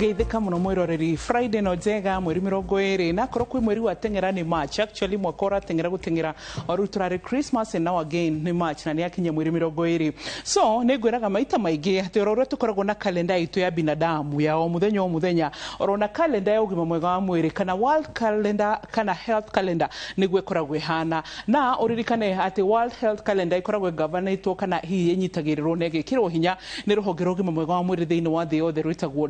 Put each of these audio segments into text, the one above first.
Geithika muno mwiroreri Friday no njega mweri 20 na korwo kwi mweri wa tengera ni March, actually mwaka uratengera gutengera oru turare Christmas and now again ni March na ni akinya mweri 20. So negwiraga maita maingi ati ororo tukoragwo na kalenda itu ya binadamu ya o muthenya orona kalenda ya ugima mwega wa mwiri kana world calendar kana health calendar nigwe koragwe hana na uririkane ati world health calendar ikoragwe governor kana hi yenyitagirirwo nege kirwo hinya ni ruhonge rwa ugima mwega wa mwiri thiini wa thi yothe rwitagwo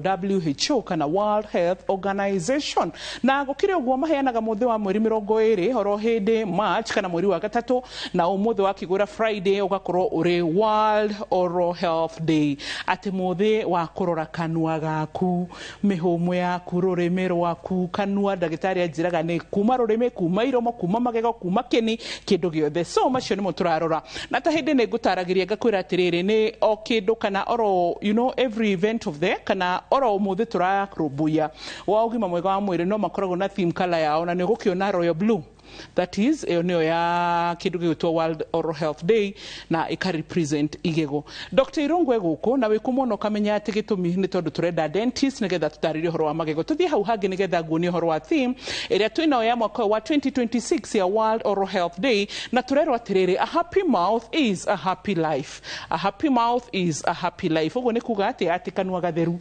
WHO kana World Health Organization na gukire uguo maheanaga muthi wa mweri 20 horo hindi March kana mweri wa gatatu na umuthi wa kigura Friday ugakorwo uri World Oral Health Day ati muthi wa kurora kanua gaku mihumu yaku rurimi rwaku kanua ndagitari ajiraga ni kuma rurimi kuma iromo kuma magego kuma kini kindu giothe so macio nimo turarora na ta hindi ni ngutaragiria ngakwira atiriri ni o kindu kana oro every event of the kana oro muthi turakurumbuya wa ugima mwega wa mwiri no makoragwo na theme color yao na ni gukiona royal blue. That is eneo ya kindu gitwa World Oral Health Day na ikarepresent igego. Dr. Irongwe guko na wikumono kamenya ati gitumi ni tondu turenda dentist nigetha tutarire horo wa magego tuthie hau hangi nigetha nguoni horo wa theme area twina ya mwaka wa 2026 ya World Oral Health Day na turero atiriri a happy mouth is a happy life. A happy mouth is a happy life. Ugo ni kuga ati kanua gatheru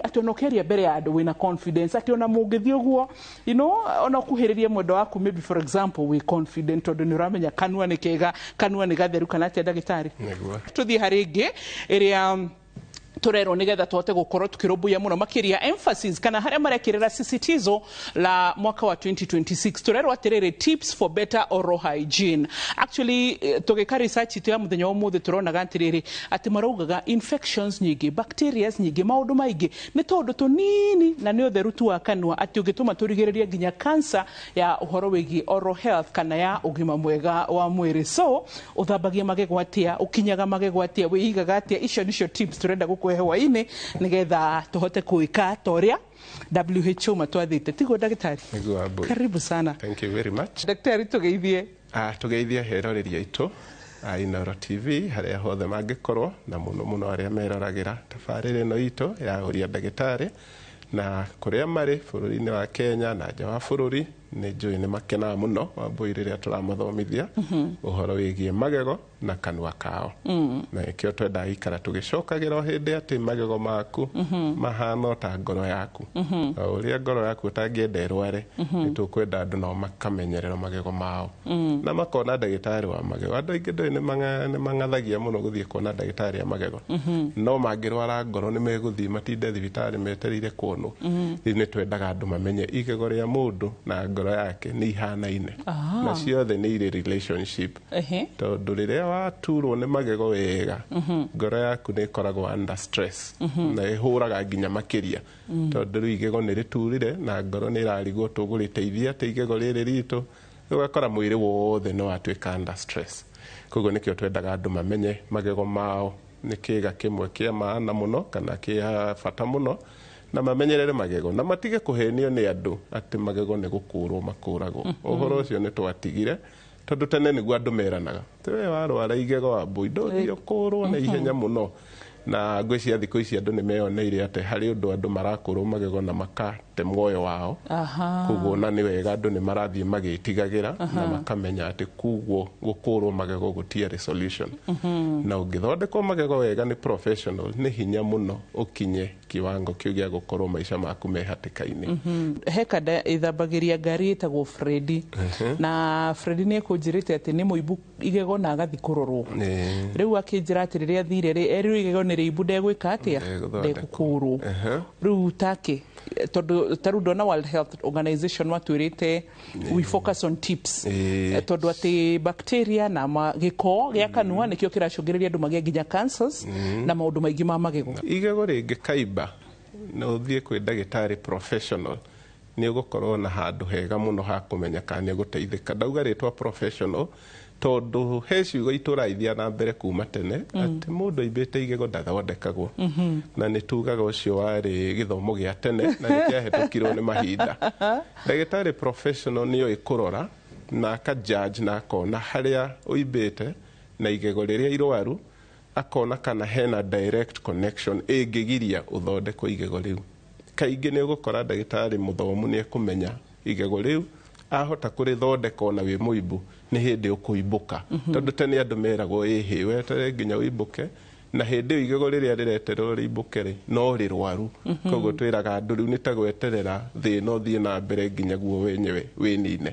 ati onokeria mbere ya andu wina confidence ati ona mungithio guo ona kuhiriria mwendo waku maybe for example we confident tondu ni uramenya kanua ni kega kanua ni gatheru kana ati ndagitari tuthie haringi iria turero nigetha twote gukorwo tukirumbuya muno makiria emphasis kana haria marekirira sisitizo la mwaka wa 2026 turero atiriri tips for better oral hygiene. Actually tugika research itu ya muthenya wa muthi turona gantiriri ati maraugaga infections nyingi bacteria nyingi maundu maingi ni tondu tunini na ni utheru tu wa kanua ati ugituma turigiriria nginya cancer ya uhoro wigi oral health kana ya ugima mwega wa mwiri so uthambagia magego atia ukinyaga magego atia wiigaga atia icio nicio tips turenda hewaine nigetha tuhote kuika toria WHO matwathite tigo ndagitari karibu sana. Thank you very much daktari tugeithie tugeithie heroreria itu Inoro TV haria hothe mangikorwo na muno aria meraragira tabarire no itu ya uria ndagitari na kuria mari bururi-ini wa Kenya na nja wa bururi ni njui ni makena muno wambui riria turamathomithia uhoro wigie magego na kanua kao na ikio twenda ikara tugicokagira o hindi ati magego maku mahana ta ngoro yaku uria ngoro yaku utangienda irware ni tukwenda andu no makamenyerera magego mao na makona ndagitari wa magego andu aingi ndui ni mangathagia muno guthie kuona ndagitari ya magego no mangirwara ngoro ni meguthie matinde thibitari metereire kuonwo ni twendaga andu mamenye igego ria mundu na ngoro yake ni ihanaine na ciothe ni ire relationship tondu riria waturwo ni magego wega ngoro yaku ni ikoragwo under stress na ihuraga nginya makiria tondu igego ni riturire na ngoro ni irarigwo tuguriteithia ati igego riri ritu ugakora mwiri wothe no watuika under stress koguo nikio twendaga andu mamenye magego mao ni kiga kimwe kia maana muno kana kia bata muno na mamenyerere magego na matige kuhenio ni andu ati magego ni gukurwo makuragwo uhoro ucio ni twatigire tondu tene niguo andu meranaga tewe warwara igego wa mbuindo thio kurwo na ihenya muno na ngwiciria thiku ici andu ni meyoneire ati hari undu andu marakurwo magego na makate muoyo wao kuguo na ni wega andu ni marathie magitigagira na makamenya ati kuguo gukurwo magego gutie solution na ungithondekwo magego wega ni professional ni hinya muno ukinye kiwango kiu gia gukorwo maisha maku mehatikaini hekada ithambagiria ngari itagwo Freddy na Freddy ni kunjirite ati ni muibu igego na agathi kurorwo riu akinjira ati riria thire eri igego ni riibu ndegwika atia ndekukurwo riu take tondu tarudo na World Health Organization watwirite we focus on tips tondu ati bacteria na magiko gia kanua nikio kiracungiriria andu magia nginya cancers na maundu maingi ma magego igego ringi kaiba no thie kwi ndagitari professional ni ugukorwo na handu hega muno ha kumenya kana ni guteithika ndauga ritwa professional tondu he ciugo ituraithia na mbere kuma tene ati mundu aibite igego ndathondekagwo na ni tugaga ucio wari githomo gia tene na nikiahetukirwo ni mahinda ndagitari professional ni ikurora na ka judge na akona haria uibite na igego riria irwaru akona kana hena direct connection ingigiria uthondeko igego riu kaingĩ nĩ ũgũkora ndagĩtarĩ mũthomu nĩ ekũmenya igego rĩu ahota kũrĩthondeka ona wĩ mũimbu nĩ hĩndĩ ũkũimbũka tondũ tene andũ meragwo ĩhĩ wetere nginya ũimbũke na hĩndĩ ĩyo igego rĩrĩa rĩreterwo rĩimbũke no rĩrwaru koguo twĩraga andũ rĩu nĩ ta gweterera thĩna ũthiĩ na mbere nginya guo wenyewe wĩnine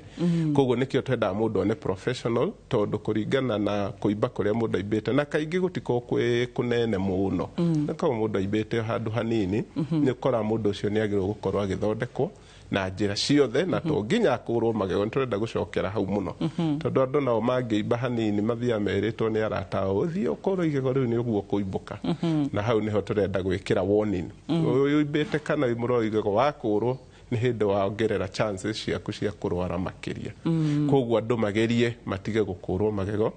koguo nĩkĩo twendaga mũndũ one professional tondũ kũringana na kũimba kũrĩa mũndũ aimbĩte na kaingĩ gũtikorwo kwĩ kũnene mũno na koguo mũndũ aimbĩte handũ hanini nĩ ũkora mũndũ ũcio nĩ agĩrĩirwo gũkorwo agĩthondekwo na njĩra ciothe na to nginya akũrwo magego nĩ tũrenda gũcokera hau mũno tondũ andũ nao mangĩimba hanini mathiaga merĩtwo nĩ arata ao ũthiĩ ũkorwo igego rĩu nĩ ũguo kũimbũka na hau nĩho tũrenda gwĩkĩra warning ũimbĩte kana wĩ mũrwaru igego wakũrwo nĩ hĩndĩ waongerera chances ciaku cia kũrwara makĩria koguo andũ magerie matige gũkũrwo magego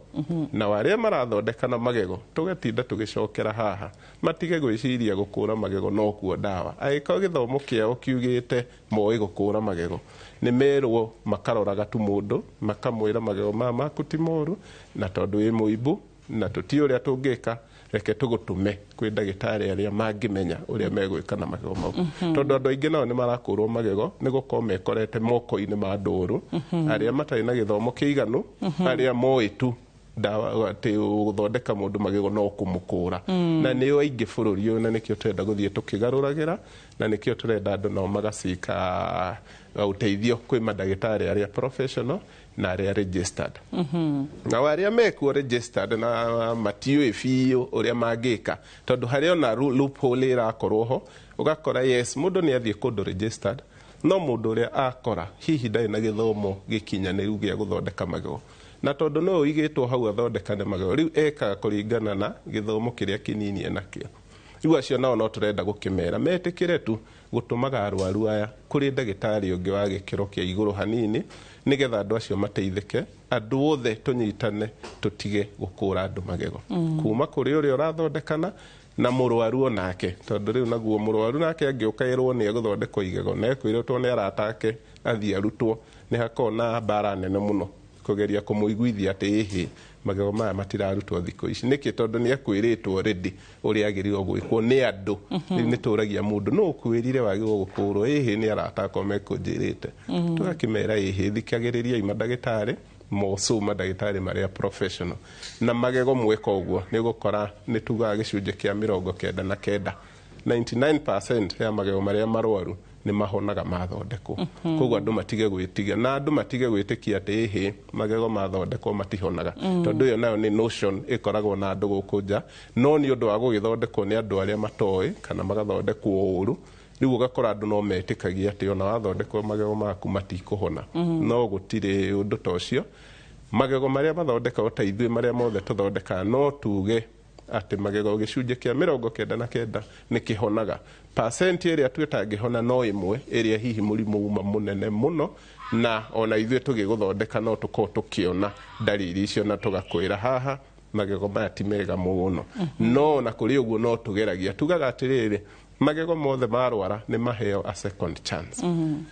na arĩa marathondeka na magego tũgatinda tũgĩcokera haha matige gwĩciria gũkũra magego no kuo ndawa agĩkorwo gĩthomo kĩao kiugĩte moĩ gũkũra magego nĩ merwo makaroraga tu mũndũ makamwĩra magego maya maku ti moru na tondũ wĩ mũimbu na tũti ũrĩa tũngĩka reke tũgũtume kwĩ ndagĩtarĩ arĩa mangĩmenya ũrĩa megwĩka na magego mau tondũ andũ aingĩ nao nĩ marakũrwo magego nĩ gũkorwo mekorete moko-inĩ ma ndũrũ arĩa matarĩ na gĩthomo kĩiganu arĩa moĩ tu ndawa atĩ gũthondeka mũndũ magego no kũmũkũra na nĩo aingĩ bũrũri ũyũ na nĩkĩo tũrenda gũthiĩ tũkĩgarũragĩra na nĩkĩo tũrenda andũ nao magacika ũteithio kwĩ mandagĩtarĩ arĩa professional na arĩa registered na arĩa mekuo registered na matiũĩ biũ ũrĩa mangĩka tondũ harĩ ona loophole ĩrakorwo ho ũgakora yes mũndũ nĩ athiĩ kũndũ registered no mũndũ ũrĩa akora hihi ndarĩ na gĩthomo gĩkinyanĩru gĩa gũthondeka magego na tondũ no ũigĩtwo hau athondekane magego rĩu ekaga kũringana na gĩthomo kĩrĩa kĩnini enakĩo rĩu acio nao no tũrenda gũkĩmera metĩkĩre tu gũtũmaga arwaru aya kũrĩ ndagĩtarĩ ũngĩ wa gĩkĩro kĩa igũrũ hanini nĩgetha andũ acio mateithĩke andũ othe tũnyitane tũtige gũkũra andũ magego kuma kũrĩ ũrĩa ũrathondekana na mũrwaru onake tondũ rĩu naguo mũrwaru nake angĩũka erwo nĩ egũthondekwo igego na ekwĩrĩtwo nĩ arata ake athiĩ arutwo nĩ hakoragwo na mbara nene mũno kũgeria kũmũiguithia atĩ ĩhĩ magego maya matirarutwo thikũ ici nĩkĩ tondũ nĩ akwĩrĩtwo already ũrĩa agĩrĩirwo gwĩkwo nĩ andũ nĩ tũragia mũndũ no ũkwĩrire wagĩrĩirwo gũkũrwo ĩhĩ nĩ arata akwa mekũnjĩrĩte tũgakĩmera ĩhĩ thikagĩrĩriai mandagĩtarĩ mocu mandagĩtarĩ marĩa professional na magego mweka ũguo nĩ ũgũkora nĩ tugaga gĩcunjĩ kĩa 99 99% ya magego marĩa marwaru nĩ mahonaga mathondekwo koguo andũ matige gwĩtigia na andũ matige gwĩtĩkia atĩ ĩhĩ magego mathondekwo matihonaga tondũ ĩyo nayo nĩ notion ĩkoragwo na andũ gũkũ nja no nĩ ũndũ wa gũgĩthondekwo nĩ andũ arĩa matoĩ kana magathondekwo ũũru rĩu ũgakora andũ no metĩkagia atĩ ona wathondekwo magego maku matikũhona no gũtirĩ ũndũ ta ũcio magego marĩa mathondekagwo ta ithuĩ marĩa mothe tũthondekaga no tuge atĩ magego gĩcunjĩ kĩa 99 nĩ kĩhonaga percent ĩrĩa twĩtangĩhona no ĩmwe ĩrĩa hihi mũrimũ uma mũnene mũno na ona ithuĩ tũgĩgũthondeka no tũkorwo tũkĩona ndariri icio na tũgakwĩra haha magego maya ti mega mũno no na kũrĩ ũguo no tũgeragia tugaga atĩrĩrĩ magego mothe marwara nĩ maheo a second chance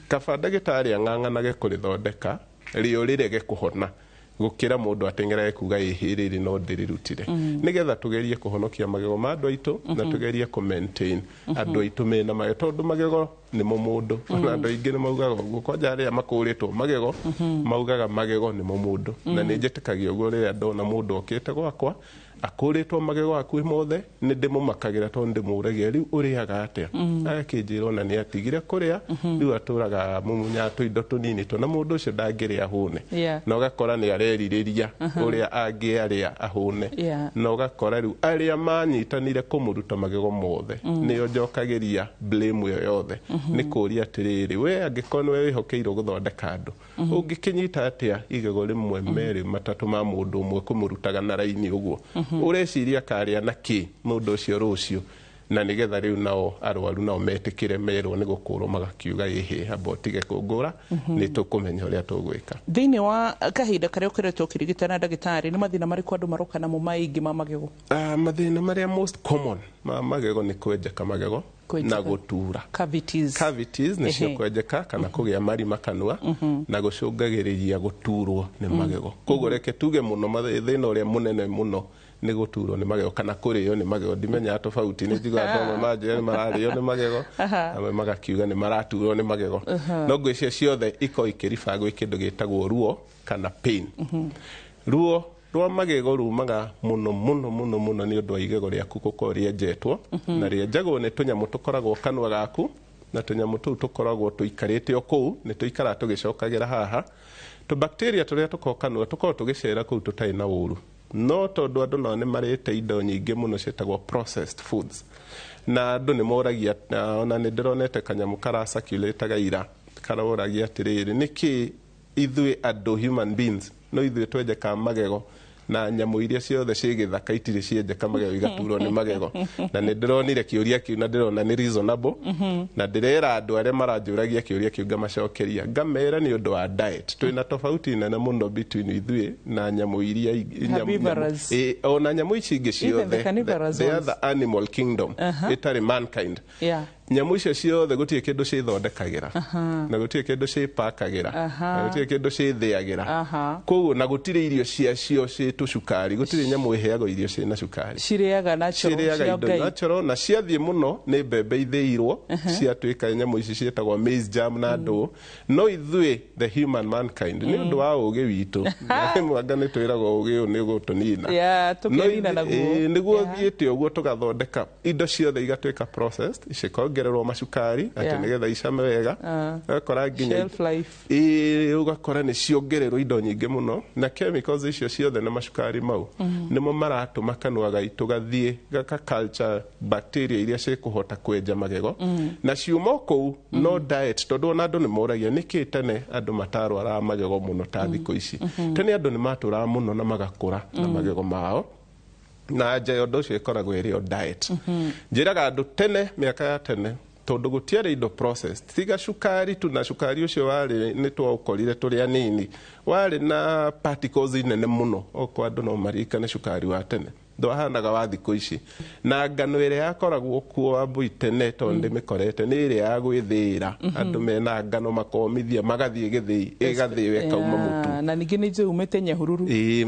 kaba ndagĩtarĩ ang'ang'anage kũrĩthondeka rĩo rĩrege kũhona gũkĩra mũndũ ateng'eraga kuga ĩhĩ rĩrĩ no ndĩrĩrutire nĩgetha tũgerie kũhonokia magego ma andũ aitũ na tũgerie kũ maintain andũ aitũ mena magego tondũ magego nĩmo mũndũ na andũ aingĩ nĩ maugaga ũguo kwanja arĩa makũrĩtwo magego maugaga magego nĩmo mũndũ na nĩ njĩtĩkagia ũguo rĩrĩa ndona mũndũ okĩte gwakwa akũrĩtwo magego akuĩ mothe nĩ ndĩmũmakagĩra tondũ ndĩmũragia rĩu ũrĩaga atĩa agakĩnjĩra ona nĩ atigire kũrĩa rĩu atũraga mũmunyaga tũindo tũnini tũ na mũndũ ũcio ndangĩrĩa ahũne na ũgakora nĩ arerirĩria ũrĩa angĩarĩa ahũne na ũgakora rĩu arĩa manyitanire kũmũruta magego mothe nĩo njokagĩria blame ĩyo yothe nĩ kũria atĩrĩrĩ we angĩkorwo nĩwe wĩhokeirwo gũthondeka andũ ũngĩkĩnyita atĩa igego rĩmwe merĩ matatũ ma mũndũ ũmwe kũmũrutaga na raini ũguo ũreciria karĩa na kĩ mũndũ ũcio rũciũ na nĩgetha rĩu nao arwaru nao metĩkĩre merwo nĩ gũkũrwo magakiuga ĩhĩ hamba ũtige kũngũra nĩ tũkũmenya ũrĩa tũgwĩka thĩinĩ wa kahinda karĩa ũkoretwo ũkĩrigita na ndagĩtarĩ nĩ mathĩna marĩkũ andũ maroka namo maingĩ ma magego mathĩna marĩa most common ma magego nĩ kwenjeka magego na gũtura cavities nĩcio kwenjeka kana kũgĩa marima kanua na gũcũngagĩrĩria gũturwo nĩ magego koguo reke tuge mũno thĩna ũrĩa mũnene mũno nĩ gũturwo nĩ magego kana kũrĩo nĩ magego ndimenya tofauti nĩ njiguaga andũ amwe manjĩra nĩ mararĩo nĩ magego amwe magakiuga nĩ maraturwo nĩ magego no ngwĩciria ciothe ikoragwo ikĩriba gwĩ kĩndũ gĩtagwo ruo kana pain ruo rwa magego rumaga mũno mũno mũno mũno nĩ ũndũ wa igego rĩaku gũkorwo rĩenjetwo na rĩenjagwo nĩ tũnyamũ tũkoragwo kanua gaku na tũnyamũ tũu tũkoragwo tũikarĩte o kũu nĩ tũikaraga tũgĩcokagĩra haha tũbacteria tũrĩa tũkoragwo kanua tũkoragwo tũgĩcera kũu tũtarĩ na ũru no tondũ andũ nao nĩ marĩte indo nyingĩ mũno ciĩtagwo processed foods na andũ nĩ moragia ona nĩ ndĩronete kanyamũ karacirculataga ira karoragia atĩrĩrĩ nĩkĩ ithuĩ andũ human beings no ithuĩ twenjeka magego na nyamũ iria ciothe ciĩ gĩthaka itirĩ cienjeka magego igaturwo nĩ magego na nĩ ndĩronire kĩũria kĩu na ndĩrona nĩ reasonable na ndĩrera andũ arĩa maranjũragia kĩũria kĩu ngamacokeria ngamera nĩ ũndũ wa diet twĩna tofauti nene mũno between ithuĩ na nyamũ iria ona nyamũ ici ingĩ ciothe they are the animal kingdom itarĩ mankind nyamũ icio ciothe gũtirĩ kĩndũ cithondekagĩra na gũtirĩ kĩndũ cipakagĩra na gũtirĩ kĩndũ cithĩagĩra koguo na gũtirĩ irio ciacio ciĩ tũcukari gũtirĩ nyamũ ĩheagwo irio ciĩ na cukari cirĩaga natural na ciathiĩ mũno nĩ mbembe ithĩirwo ciatuĩka nyamũ ici ciĩtagwo maize germ na ndũ no ithuĩ the human mankind nĩ ũndũ wa ũgĩ witũ mwanga nĩ twĩragwo ũgĩ ũyũ nĩ gũtũnina nĩguo thiĩte ũguo tũgathondeka indo ciothe igatuĩka processed cikongererwo macukari atĩ nĩgetha icame wega ũgakora nginya ũgakora nĩ ciongererwo indo nyingĩ mũno na chemicals icio ciothe na macukari mau nĩmo maratũma kanua gaitũ gathiĩ gaka culture bacteria iria cikũhota kwenja magego na ciuma kũu no diet tondũ ona andũ nĩ moragia nĩkĩ tene andũ matarwaraga magego mũno ta thikũ ici tene andũ nĩ matũraga mũno na magakũra na magego mao na nja ũndũ ũcio ĩkoragwo ĩrĩ o diet njĩraga andũ tene mĩaka ya tene tondũ gũtiarĩ indo processed tiga cukari tu na cukari ũcio warĩ nĩ twaũkorire tũrĩ anini warĩ na particles nene mũno okwa andũ no maririkane cukari wa tene ndwahanaga wa thikũ ici na ngano ĩrĩa yakoragwo kuo Wambui tene tondũ ndĩmĩkorete nĩ ĩrĩa ya gwĩthĩĩra andũ mena ngano makomithia magathiĩ gĩthĩi ĩgathĩo ĩkauma mũtu na ningĩ nĩ umĩte Nyahururu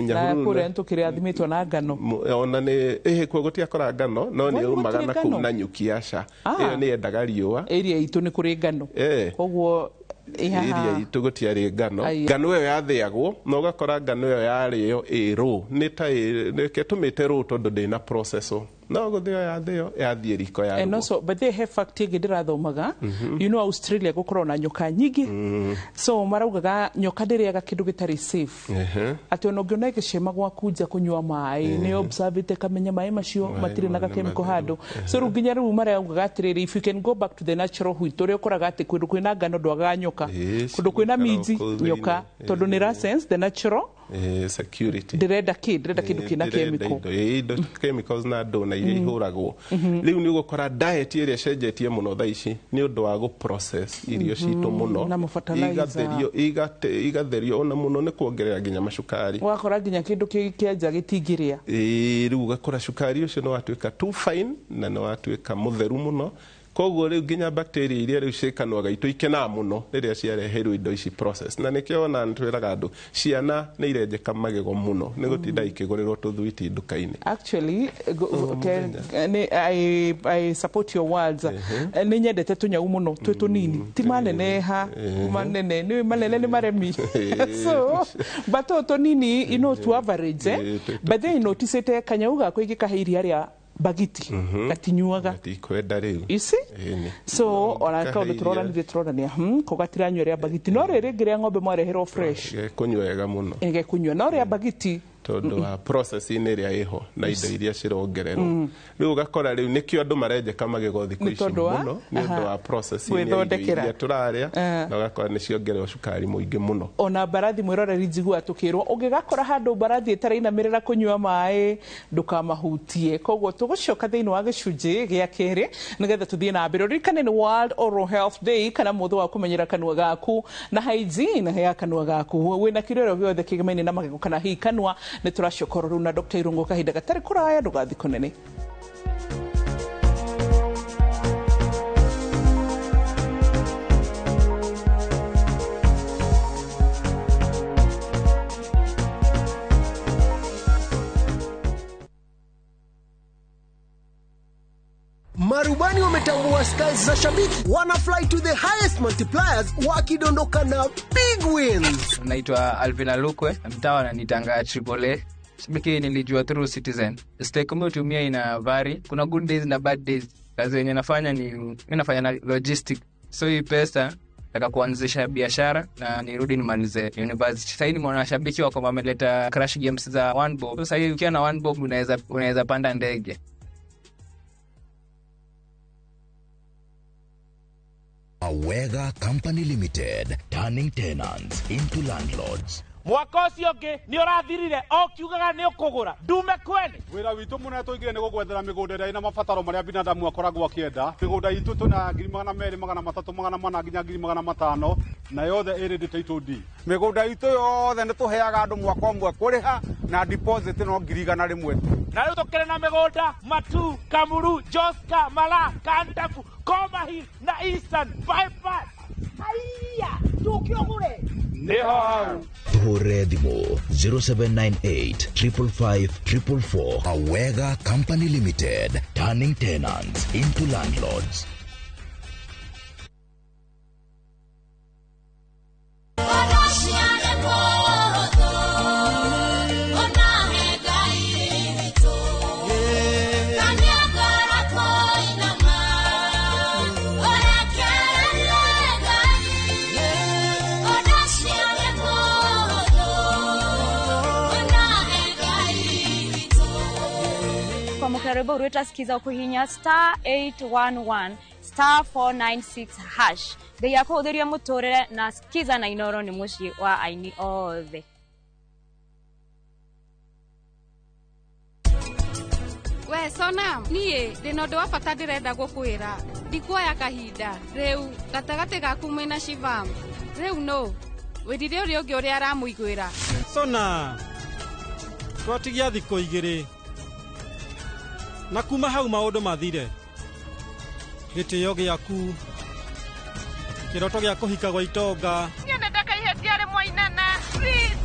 na kũrĩa tũkĩrathimĩtwo na ngano ona nĩ kuo gũtiakora ngano no nĩ umaga na kũu na nyuki aca ĩyo nĩ yendaga riũa ĩrĩa itũ nĩ kũrĩ ngano koguo iria itũ gũtiarĩ ngano ĩyo yathĩagwo na ũgakora ngano ĩyo yarĩo ĩrũ nĩ ta reke tũmĩte rũ tondũ ndĩna processor no gũthĩo yathĩo yathiĩ riko ya no so but they have fact ĩngĩ ndĩrathomaga you know Australia gũkorwo na nyoka nyingĩ so maraugaga nyoka ndĩrĩaga kĩndũ gĩtarĩ safe atĩ ona ũngĩona gĩcema gwaku nja kũnyua maĩ nĩ observate kamenya maĩ macio matirĩ na gakemiko handũ so rĩu nginya rĩu maraugaga atĩrĩrĩ if you can go back to the natural wheat ũrĩa ũkoraga atĩ kũndũ kwĩna ngano ndwagaga nyoka kũndũ kwĩna minji nyoka tondũ nĩ ra sense the natural security ndĩrenda kĩndũ kĩna chemical indo chemicals na ndũ na iria ihũragwo rĩu nĩ gũkora diet ĩrĩa cenjetie mũno thaa ici nĩ ũndũ wa gũprocess irio citũ mũno igatherio ona mũno nĩ kuongerera nginya macukari wakora nginya kĩndũ kĩanja gĩtingĩrĩa rĩu ũgakora cukari ũcio nĩ watuĩka too fine na nĩ watuĩka mũtheru mũno koguo rĩu nginya bacteria iria rĩu ciĩkanua gaitũ ikenaga mũno rĩrĩa ciareherwo indo ici process na nĩkĩo ona nĩtwĩraga andũ ciana nĩ irenjeka magego mũno nĩ gũtinda ikĩgũrĩrwo tũthwiti nduka-inĩ actually I support your words nĩ nyendete tũnyau mũno twĩ tũnini ti maneneha manene nĩ manene nĩ maremi so but tũnini you know to average but then notice kanyau gako igĩkahe iria rĩa bagiti gatinyuaga gatikwenda rĩu isi so ona kaũndũ tũronanire kũgatira rĩa bagiti no rĩrĩ ngĩrĩa ng'ombe mwareherwo fresh kunywa wega mũno kũnywa no rĩa bagiti tondũ wa processing ĩrĩa ĩho na indo iria cirongererwo rĩu ũgakora rĩu nĩkĩo andũ marenjeka magego thikũ ici mũno nĩ ũndũ wa processing iria tũrarĩa na ũgakora nĩ ciongererwo cukari mũingĩ mũno ona mbarathi mwĩroreri njiguaga tũkĩrwo ũngĩgakora handũ mbarathi ĩtarainamĩrĩra kũnyua maĩ ndũkamahutie koguo tũgũcoka thĩinĩ wa gĩcunjĩ gĩa kerĩ nĩgetha tũthiĩ na mbere ririkane nĩ World Oral Health Day kana mũthĩ wa kũmenyera kanua gaku na hygiene ya kanua gaku wĩna kĩrĩro gĩothe kĩgemaine na magego kana hihi kanua nĩ tũracoka rĩu na Dr. Irungu kahinda gatarĩ kũraya ndũgathi kũnene. Ukitambua skies za shabiki, wana fly to the highest multipliers wakidondoka na big wins. Naitwa Alvin Alukwe, mtawa na nitanga AAA. Shabiki nilijua through Citizen. Stake umetumia ina vary. Kuna good days na bad days. Kazi yenye nafanya ni mimi nafanya na logistic. So hii pesa nataka kuanzisha biashara na nirudi nimalize university. Sasa hivi nimeona shabiki wako wameleta crash games za one bob. Sasa hivi ukiwa na one bob unaweza panda ndege. Awega Company Limited, turning tenants into landlords. Mwaka ucio ngi ni urathirire o kiugaga ni ukugura ndume kweli wira witu muna tuigire ni gugwethera migunda ira ina mabataro maria binadamu akoragwo akienda migunda itu tuna 200 300 nginya 500 na yothe iri title D migunda itu yothe ni tuheaga andu mwaka umwe kuriha na deposit no 100 na riu tukire na migunda Matu, Kamuru, Joska, Mala, Kantafu, Komahi na Eastern bypass. Aiya tukiogure Nehau Redimo 0798 555 444. Awega Company Limited, turning tenants into landlords. Mukarebo ureta sikiza ukuhinya *811 *496 hash. Bei yako udhiria mutorere na sikiza na inoro ni mushi wa aini othe. We sona niye ndinondo wa bata ndirenda gukwira ndikuoya kahinda riu gatagate gaku mwina Shivam riu no wirire uri ungi uri aramuigwira sona twatigia thiko igiri na kuma hau maundu mathire gitio giaku kiroto gia kuhika gwa itonga nyene ndaka ihetia ri mwainana please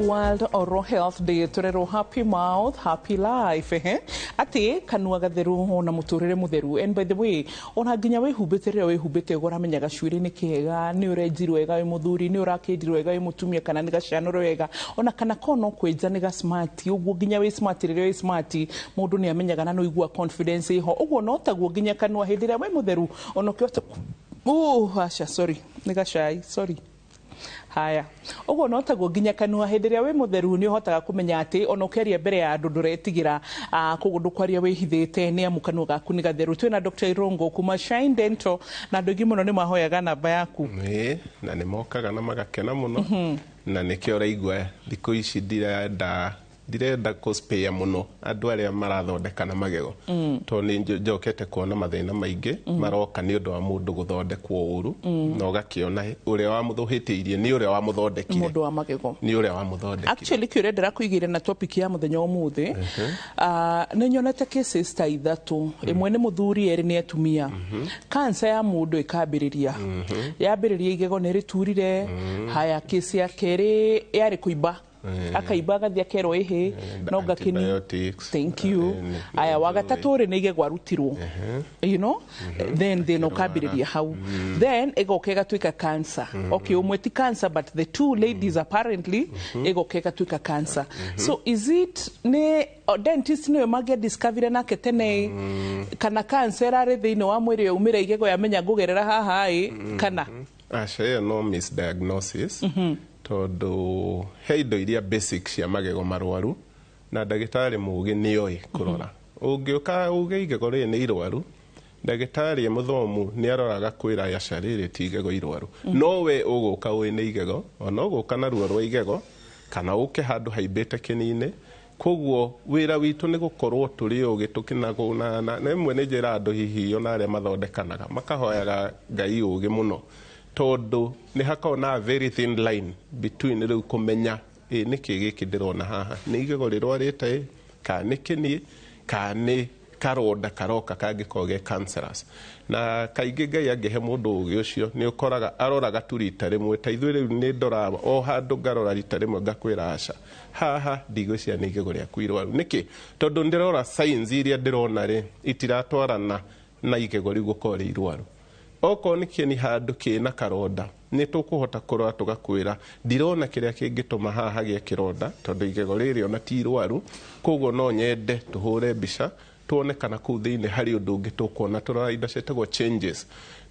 World Oral Health Day turero happy mouth happy life ati kanua gatheru na muturire mutheru. And by the way ona ginya we hubete ria we hubete gora menya gacwiri ni kega ni urenjirwe wega we muthuri ni urakindirwe wega we mutumia kana ni gacianoro wega ona kana kono kwenja ni ga smart uguo ginya we smart ria we smart mundu ni amenyaga na no igua confidence iho uguo no taguo ginya kanua hindira we mutheru ona kyote asha sorry ni gacai sorry haya uguo no taguo ginya kanua hindiria we mutheru ni uhotaga kumenya ati ona ukeria mbere ya andu nduretigira kugundu kwaria wihithite ni amu kanua gaku ni gatheru. Twina Dr. Irongo kuma Shine Dental na ndogi muno ni mahoyaga namba yaku na ni mokaga na magakena muno na nikio raigwa thiko ici direnda kuspea muno andu aria marathondeka na magego to ni njokete kuona mathina maingi maroka ni undu wa mundu guthondekwo uru no gakiona uria wa muthuhitiirie ni uria wa muthondekire mundu wa magego ni uria wa muthondekire. Actually kiure ndira kuigire na topic ya muthenya umuthi ni nyonete cases ta ithatu imwe ni muthuri eri ni atumia cancer ya mundu ikambiriria yambiriria igego ni riturire haya case ya keri yari kuiba akaiba gathia kero ehe no gakini thank you aya wagatatu ri nige gwarutirwo you know then they no kabiriria how then egokega twika cancer okay umwe ti cancer but the two ladies apparently egokega twika cancer so is it ne dentist no mage discover na ketene kana cancer ari thini wa mwiri umire igego yamenya ngugerera haha kana ashe no misdiagnosis tondu heido iria basic cia magego marwaru na ndagitari mugi nioi kurora ungiuka uge igego ri ni irwaru ndagitari muthomu ni aroraga kwira yacarire ti igego irwaru no we uguka we ni igego ona uguka na ruo rwa igego kana uke handu haimbite kinine koguo wira witu ni gukorwo turi ugi tukinaguna na imwe ni njira andu hihi ona aria mathondekanaga makahoyaga ngai ugi muno tondu ni hakona very thin line between riu kumenya niki giki ndirona haha ni igego rirwarite ka nikini ka ni karonda karoka kangikoge cancerous na kaingĩ Ngai angĩhe mũndũ ũgĩ ũcio nĩ ũkoraga aroraga tu rita rĩmwe ta ithuĩ rĩu nĩ ndora o handũ ngarora rita rĩmwe ngakwĩra aca haha ndigwĩcia nĩ igego rĩaku irwaru nĩkĩ tondũ ndĩrora signs iria ndĩrona rĩ itiratwarana na igego rĩu gũkorwo rĩ irwaru okorwo nĩ kĩeni handũ kĩna karonda nĩ tũkũhota kũrora tũgakwĩra ndirona kĩrĩa kĩngĩtũma haha gĩe kĩronda tondũ igego rĩrĩ ona ti irwaru koguo no nyende tũhũre mbica tuonekana kũu thĩinĩ harĩ ũndũ ũngĩ tũkuona tũrora indo ciĩtagwo changes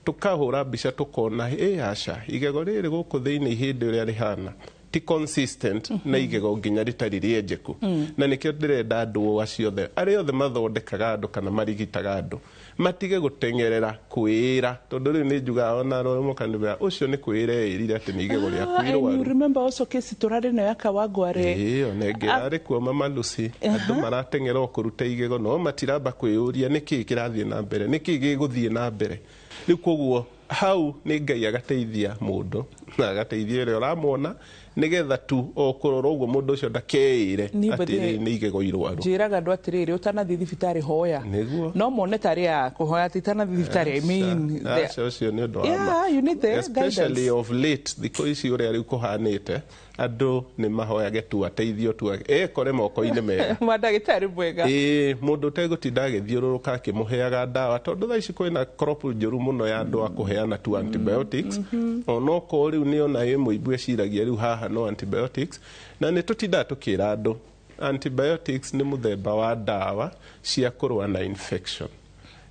tukahũra mbica tukona aca igego rĩrĩ gũkũ thĩinĩ ihĩndĩ ũrĩa rĩhana ti consistent na igego nginya rĩtarĩ rĩenjeku na nĩkĩo ndĩrenda andũ aciothe arĩa othe mathondekaga andũ kana marigitaga andũ matige gũtengerera kwĩra tondũ rĩu nĩ njugaga ona mũkanibera ũcio nĩ kwĩra erire atĩ nĩ igego rĩaku irwaru. You remember also case turarĩ nayo Kawangware nengera kuo Mama Lucy andũ maratengera kũruta igego no matiramba kwĩyũria nĩkĩ kĩrathiĩ na mbere nĩkĩ gĩgũthiĩ na mbere rĩu koguo hau nĩ Ngai agateithia mũndũ na agateithia ũrĩa ũramwona nigetha tu o kũrora ũguo mũndũ ũcio ndakeĩre atĩ nĩ igego irwaru. Njĩraga andũ atĩrĩrĩ ũtanathiĩ thibitarĩ hoya no mone tarĩ ya kũhoya ti tanathiĩ thibitarĩ I mean ũcio nĩ ũndũ wa you need the especially of late thikũ ici ũrĩa rĩu kũhanĩte andũ nĩ mahoyage tu ateithio tu ekore moko-inĩ mega mandagĩtarĩ mwega mũndũ ũtegũtinda agĩthiũrũrũka akĩmũheaga ndawa tondũ thaa ici kwĩna crop njũru mũno ya andũ a kũheana tu antibiotics onokorwo rĩu nĩ ona ĩ mũimbu eciragia rĩu haha no antibiotics na nĩ tũtindaga tũkĩra andũ antibiotics nĩ mũthemba wa ndawa cia kũrũa na infection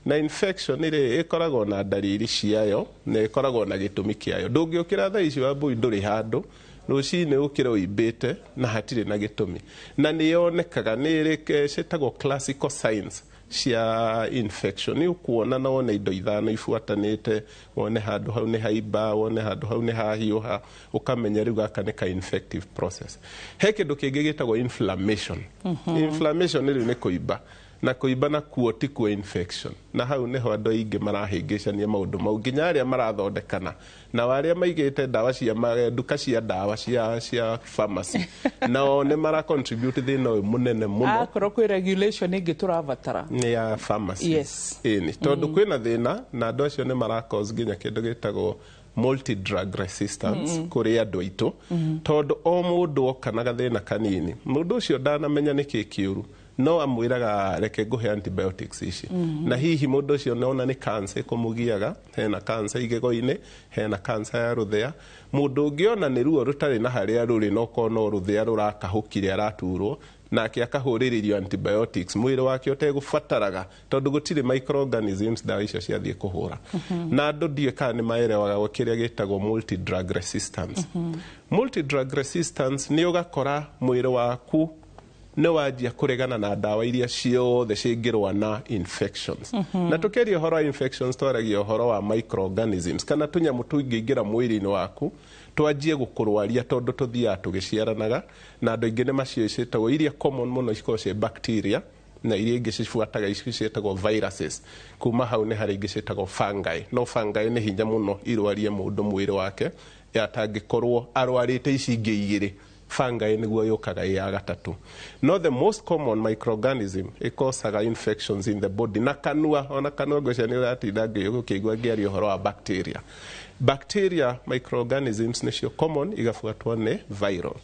na infection ĩrĩ ĩkoragwo na ndariri ciayo na ĩkoragwo na gĩtũmi kĩayo ndũngĩũkĩra thaa ici wambui ndũrĩ handũ rũcinĩ ũkĩra ũimbĩte na hatirĩ na gĩtũmi na nĩ yonekaga nĩ ĩrĩ ciĩtagwo classical signs cia infection nĩ ũkuona na wone indo ithano ibuatanĩte wone handũ hau nĩ haimba wone handũ hau nĩ hahiũha ũkamenya rĩu gaka nĩ ka infective process he kĩndũ kĩngĩ gĩtagwo inflammation inflammation rĩu nĩ kũimba na kũimba na kuo ti kuo infection na hau nĩho andũ aingĩ marahĩngĩcania maũndũ mau nginya arĩa marathondekana na arĩa maigĩte ndawa cia nduka cia ndawa cia pharmacy nao nĩ mara contribute thĩna ũyũ mũnene mũno akorwo kwĩ regulation ĩngĩ tũrabatara nĩ ya pharmacy ĩni tondũ kwĩna thĩna na andũ acio nĩ mara cause nginya kĩndũ gĩtagwo multi-drug resistance kũrĩ andũ aitũ tondũ o mũndũ okana gathĩna kanini mũndũ ũcio ndanamenya nĩkĩ kĩũru no amwĩraga reke ngũhe antibiotics ici na hihi mũndũ ũcio nona nĩ cancer kũmũgiaga hena cancer igego-inĩ hena cancer ya rũthĩa mũndũ ũngĩ ona nĩ ruo rũtarĩ na harĩa rũrĩ no korwo no rũthĩa rũrakahũkire araturwo nake akahũrĩrĩrio antibiotics mwĩrĩ wake ũtegũbataraga tondũ gũtirĩ microorganisms ndawa icio ciathiĩ kũhũra na andũ ndiĩ kana nĩ maerewaga kĩrĩa gĩtagwo multi-drug resistance multi-drug resistance nĩ ũgakora mwĩrĩ waku nĩ wanjia kũregana na ndawa iria ciothe cingĩrũa na infections na tũkĩaria ũhoro wa infections twaragia ũhoro wa microorganisms kana tũnyamũ tũingĩingĩra mwĩrĩ-inĩ waku twanjie gũkũrwaria tondũ tũthiaga tũgĩciaranaga na andũ aingĩ nĩ macio ciĩtagwo iria common mũno cikoragwo cia bacteria na iria ingĩ cibuataga ici ciĩtagwo viruses kuma hau nĩ harĩ ingĩ ciĩtagwo fungi no fungi nĩ hinya mũno irwarie mũndũ mwĩrĩ wake atangĩkorwo arwarĩte ici ingĩ igĩrĩ fungi nĩguo yũkaga ya gatatũ no the most common microorganism ikosaga infections in the body na kanua ona kanua ngwĩciria nĩ ũratinda ngĩigua ngĩaria ũhoro wa bacteria microorganisms nĩcio common igabuatwo nĩ viral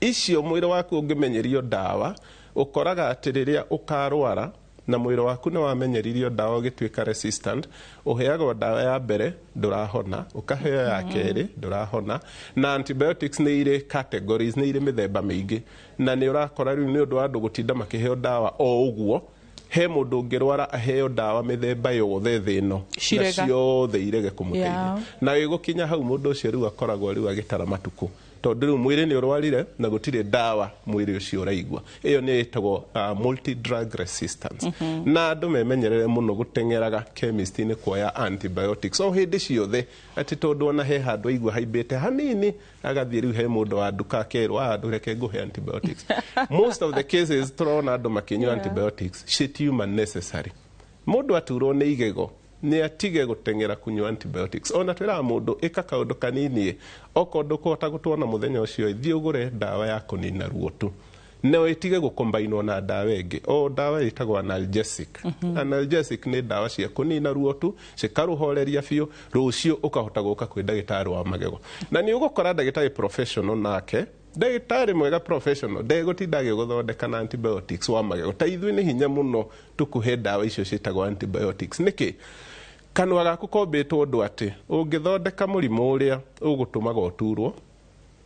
icio mwĩrĩ waku ũngĩmenyerio ndawa ũkoraga atĩ rĩrĩa ũkarwara na mwĩrĩ waku nĩ wamenyeririo ndawa ũgĩtuĩka resistant ũheagwo ndawa ya mbere ndũrahona ũkaheo ya kerĩ ndũrahona na antibiotics nĩ irĩ categories nĩ irĩ mĩthemba mĩingĩ na nĩ ũrakora rĩu nĩ ũndũ wa andũ gũtinda makĩheo ndawa o ũguo he mũndũ ũngĩrwara aheo ndawa mĩthemba yothe thĩ ĩno na ciothe irege kũmũteithia na gĩgũkinya hau mũndũ ũcio rĩu akoragwo rĩu agĩtara matukũ tondũ rĩu mwĩrĩ nĩ ũrwarire na gũtirĩ ndawa mwĩrĩ ũcio ũraigua ĩyo nĩ ĩtagwo multi-drug resistance na andũ memenyerere mũno gũteng'eraga chemist-inĩ kuoya antibiotics o hĩndĩ ciothe atĩ tondũ ona he handũ aigua haimbĩte hanini agathiĩ rĩu he mũndũ wa nduka akerwo andũ reke ngũhe antibiotics most of the cases tũrona andũ makĩnyua antibiotics shit human necessary mũndũ aturwo nĩ igego ni atige gutengera kunywa antibiotics. Ona twira mundu ika kaundu kanini okondu kota gutwona muthenya ucio ithii ugure dawa ya kunina ruo tu. No itige gukombainwo na dawa ingi. O dawa itagwo analgesic. Analgesic ni dawa cia kunina ruo tu, cikaruhoreria biu, rucio ukahota guka kwi ndagitari wa magego. Na ni ugukora ndagitari professional nake ndagitari mwega professional ndegutindage guthondeka na antibiotics wa magego. Ta ithui ni hinya muno tukuhe dawa icio citagwo antibiotics. Niki kanwa gaku kombitwo undu ati ungithondeka murimu uria ugutumaga uturwo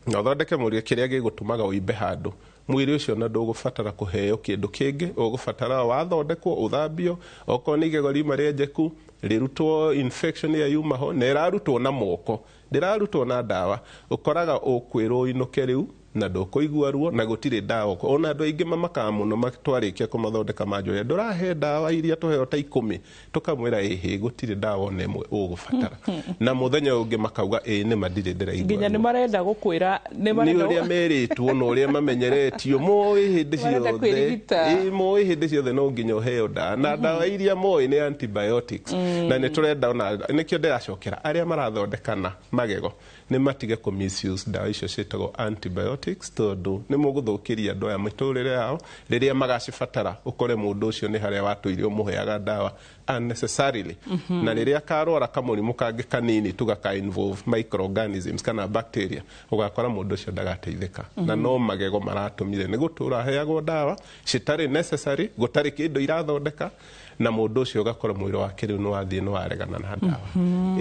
na uthondeke murimu kiria gigutumaga uimbe handu, mwiri ucio na ndugubatara kuheo kindu kingi, ugubatara wathondekwo uthambio, oko ni igego riuma rienjeku rirutwo infection ya yuma ho na irarutwo na moko, ndirarutwo na dawa, ukoraga ukwirwo inuke riu na ndukuigua ruo na gutire dawa. Ona andu aingi mamaka muno matwarikia kumathondeka manjoya ndurahe dawa iria tuheo ta 10 tukamwira ehe gutire dawa ona imwe ugubatara na muthenya ungi makauga ni madire ndiraigua nginya ni marenda gukwira ni marenda uria meritwo no uria mamenyeretio moi hindi ciothe moi hindi ciothe no nginya uheo dawa na dawa iria moi ni antibiotics na ni turenda ona nikio ndiracokera aria marathondekana magego ni matige ku misuse dawa icio citagwo antibiotics tondu ni muguthukiria andu aya miturire yao riria magacibatara ukore mundu ucio ni haria watuire umuheaga dawa unnecessarily na riria karwara kamurimu kangi kanini tugaka involve microorganisms kana bacteria ugakora mundu ucio ndagateithika na no magego maratumire ni gutura heagwo dawa citari necessary gutari kindu irathondeka na mundu ucio ugakora mwiri wake riu ni wathie ni waregana na dawa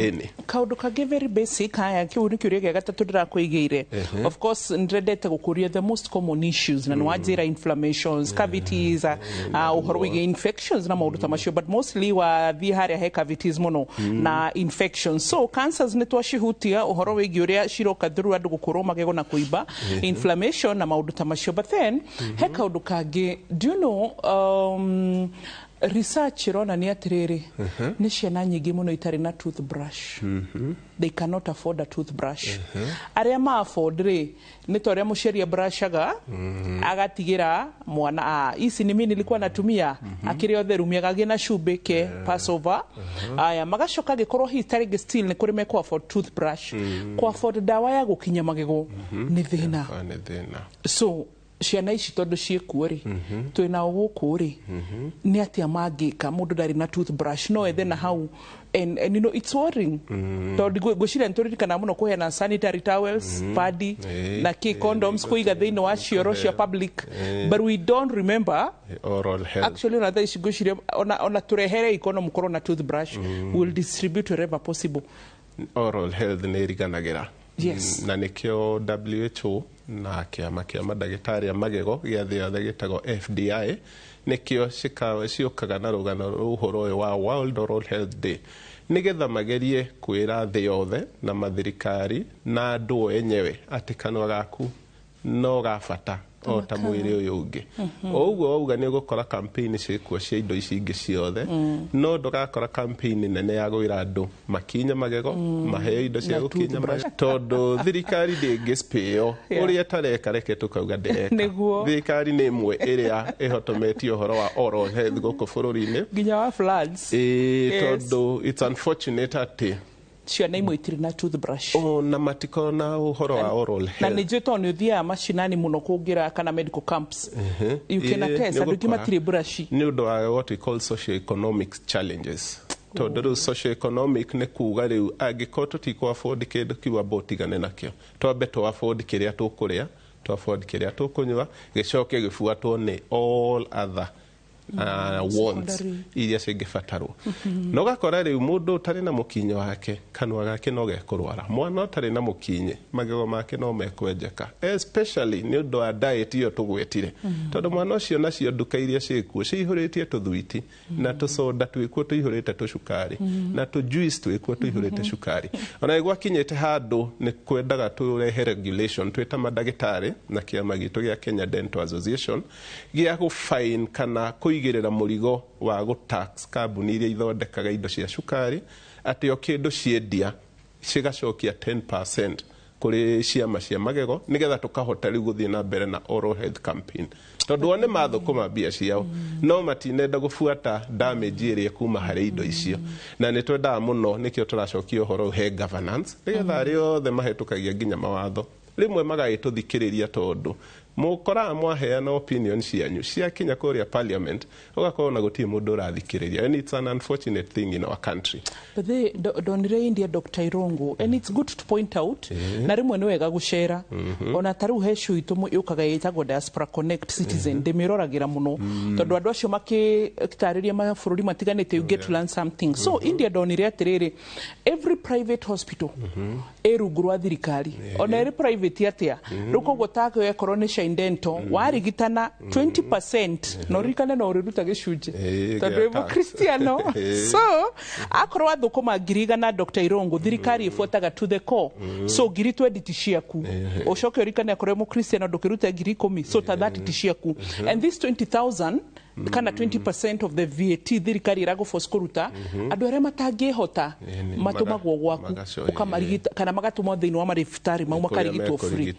eni kaundu kangi very basic haya kiu ni kiuria gia gatatu ndirakuigeire of course ndrendete gukuria the most common issues na nwajira inflammations cavities uhoro wige infections na maundu ta macio but mostly wa thi haria he cavities muno na infections so cancers ni twashihutia uhoro wige uria ciroka through andu gukurwo magego na kuiba inflammation na maundu ta macio but then he kaundu kangi do you know research irona ni atiriri ni ciana nyingi muno itari na toothbrush they cannot afford a toothbrush aria ma afford ri ni toria musheria brushaga agatigira mwana ici ni mimi nilikuwa natumia akirio theru miagagie na shubeke passover aya magacoka gikorwo hitari still ni kuri meko afford toothbrush kwa afford dawa ya gukinya magego ni thina so ciana ici tondu ciekuori twina ugukuri ni atia mangika mundu ndari na toothbrush no ethe na hau and you know it's worrying tondu gucira nturirikana muno kuhena sanitary towels padi na condoms kuiga thiini wa cioro cia public but we don't remember oral health actually na thaici gucira ona turehere ikono mukoro na toothbrush will distribute wherever possible oral health ni riganagira yes na nikio WHO na kiama kia madagitari magego gia thĩ yothe gitagwo FDI nikio ciũkaga na rũgano ruhoro wa World Oral Health Day nigetha magerie kwĩra thĩ yothe na mathirikari na andũ enyewe ati kanwa gaku no gabata o ta mwiri uyu ungi oguo auga ni gukora campaign ciikuo cia indo ici ingi ciothe no ndugakora campaign nene ya gwira andu makinya magego maheo indo cia gukinya magego tondu thirikari ndingispeo uria tareka reke tukauga ndireka thirikari ni imwe iria ihotometio horo wa oral health guku bururi-ini ginya wa floods tondu it's unfortunate ati ciana imwe itiri na toothbrush na matiko na uhoro wa oral health na nijue to ni uthia mashinani muno kugira kana medical camps you can attest andu timatiri brush ni undu wa what we call socio-economic challenges tondu socio-economic ni kuga riu angiko tutiko afford kindu kiwa botigane nakio twambe to afford kiria tukuria to afford kiria tukunywa gicoke gifuatwo ni all other wants iria cingibatarwo no gakora riu mundu utari na mukinyo wake kanwa gake no gekurwara mwana utari na mukinye magego make no mekwenjeka especially ni undu wa diet iyo tugwetire tondu mwana ucio nacio nduka iria cikuo cihuritie tuthuiti na tusoda twikuo tuihurite tucukari na tu juice twikuo tuihurite cukari ona igwa kinyete handu ni kwendaga turehe regulation twita madagitari na kiama gitu gia Kenya Dental Association gia ku fine kana igirira murigo wa gutax kambuni iria ithondekaga indo cia cukari ati o kindu ciendia cigacokia 10% kuri ciama cia magego nigetha tukahota riu guthie na mbere na oral health campaign tondu one mathukuma mbia ciao no matinenda gubuata damage iria kuma hari indo icio na ni twendaga muno nikio turacokia uhoro he governance nigetha rio the mahetukagia nginya mawatho rimwe magagituthikiriria tondu mukora mwaheana opinion cianyu cia kinya kuria parliament ugakorwo na gutie mundu urathikiriria and it's an unfortunate thing in our country. But they donire India Dr. Irongo and it's good to point out na rimwe ni wega gucera ona taru heshu itumu yukaga yitagwo Diaspora Connect Citizen ndemiroragira muno tondu andu acio makitariria mabũrũri matiganite you get to learn something so India donire atiriri every private hospital erugurwa thirikari ona every private atia ruko gotako yakorwo ni dental warigitana 20% no rikane no riruta gicunje tondu ebo Cristiano so akorwa thukuma ngirigana Dr. Irongo thirikari ifuataga to the core so ngiri 20 tishiaku ucoke rikane akorwa mo Cristiano ndukiruta ngiri 10 so ta 30 tishiaku and this 20,000 kana 20% of the VAT thirikari irago force kuruta andu aria matangihota matumagwo gwaku ukamarigita kana magatumwa thiini wa marifutari mau makarigitwo free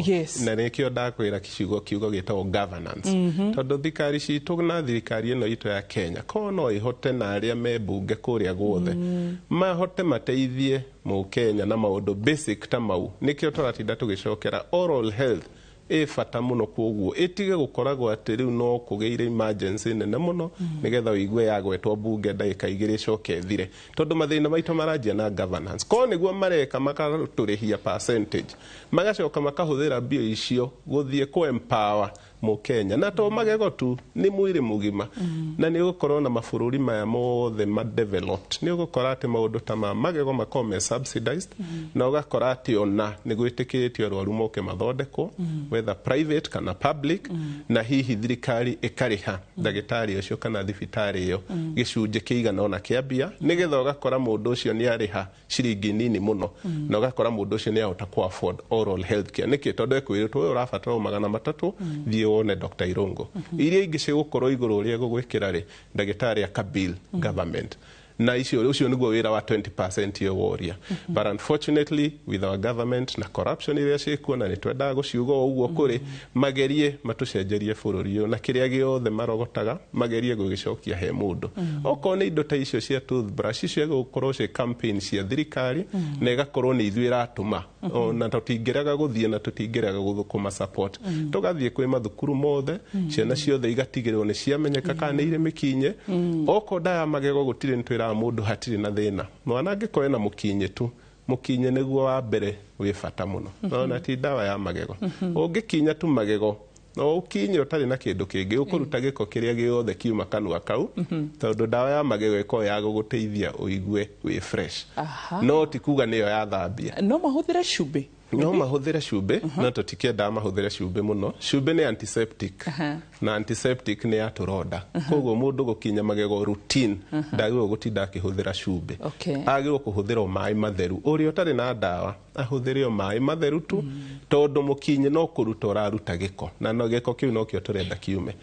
yes na nikio ndakwira kicigo kiugo gitagwo governance tondu thirikari citu na thirikari ino itu ya Kenya kono ihote na aria me bunge kuria guothe mahote mateithie mu Kenya na maundu basic ta mau nikio turatinda tugicokera oral health fata muno koguo itige gukoragwo ati riu no kugeire emergency nene muno nigetha uigue yagwetwo bunge ndagika igire coke thire tondu mathina maito marajia na governance ko niguo mareka makaturihia percentage magacoka makahuthira bio icio guthie ku empower mu Kenya na to magego tu ni mwiri mugima na ni gukorwo na mabũrũri maya mothe ma developed ni gukora ati maundu ta magego makome subsidized na ugakora ati ona ni gwitikitio arwaru moke mathondeko whether private kana public na hihi thirikari ikariha ndagitari ucio kana thibitari iyo gicunje kiigana ona kiambia nigetha ugakora mundu ucio ni ariha ciringi nini muno na ugakora mundu ucio ni ahota ku afford oral health care niki tondu ekwiritwo we urabatara 300 thie one Dr. Irongo iria ingi cigukorwo iguru ria gugwikira ri ndagitari akabill government na ucio niguo wira wa 20% yo woria but unfortunately with our government na corruption iria cikuona ni twendaga guciuga uguo kuri magerie matucenjerie bũrũri na kiria giothe marogotaga magerie gugicokia he mundu oko ni indo ta icio cia toothbrush icio gukorwo cia campaign cia thirikari na igakorwo ni ithuĩ ratuma na tutingeraga guthie na tutingeraga guthukuma support tugathie kwi mathukuru mothe ciana ciothe igatigirwo ni ciamenyeka kana ire mikinye oko ndaya magego gutire ntwira mundu hatiri na thina mwana angikoe na mukinye tu mukinye niguo wa mbere wi fata muno na ti dawa ya magego ungikinya tu magego no ukinye utari na kindu kingi ukuruta giko kiria giothe kiuma kanua kau tondu dawa ya magego iko ya guguteithia uigue wi fresh no tikuga niyo ya thambia no mahuthira cumbi no mahuthira cumbi no tutikenda mahuthira cumbi muno cumbi ni antiseptic na antiseptic ni aturoda koguo mundu gukinya magego routine ndagirwo gutinda akihuthira cumbi agirwo kuhuthira mai matheru uri utari na dawa ahuthire mai matheru tu tondu mukinye no kuruta uraruta giko na no giko kiu no kio turenda kiume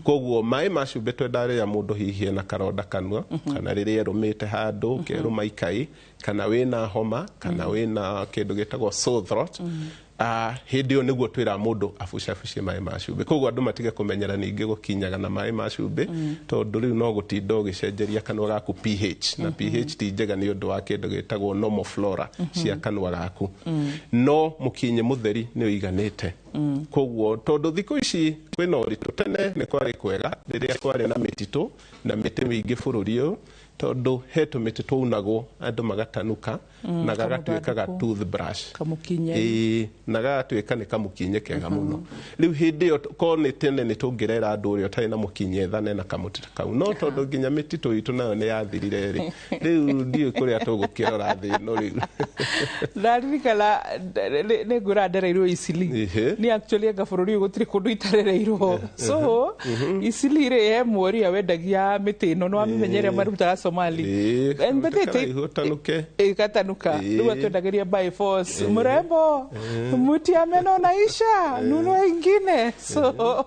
koguo mai ma cumbi twendare ya mundu hihi na karoda kanua kana riria rumite handu keruma ikai kana wina homa kana wina kindu gitagwo sore throat hindi yo niguo twira mundu afucafucie mai ma cumbi koguo andu matige kumenyera ningi gukinyaga na mai ma cumbi tondu riu no gutinda ugicenjeria kanua gaku pH na pH ti njega ni undu wa kindu gitagwo normal flora cia kanua gaku no mukinye mutheri ni uiganite koguo tondu thiku ici kwina uritu tene ni kwari kwega riria kwari na mititu na miti mingi bururi uyu tondu he tumiti twaunagwo andu magatanuka na gagatuikaga toothbrush kamukinye na gagatuika ni kamukinye kega muno riu hindi yo ko ni tene ni tungirera andu uri utari na mukinye thane na kamuti kau no tondu nginya mititu itu nayo ni yathirire ri riu ndio kuria tugukirora thi no riu ndaririkana ni ngura ndereirwo Isili ni actually gabururi gutiri kundu itarereirwo so isilire ye mori ya wendagia miti no no amenyere maruta Somali embete hutanuke ikatanuka ndio twendageria by force mrembo muti ameno naisha nuno ingine so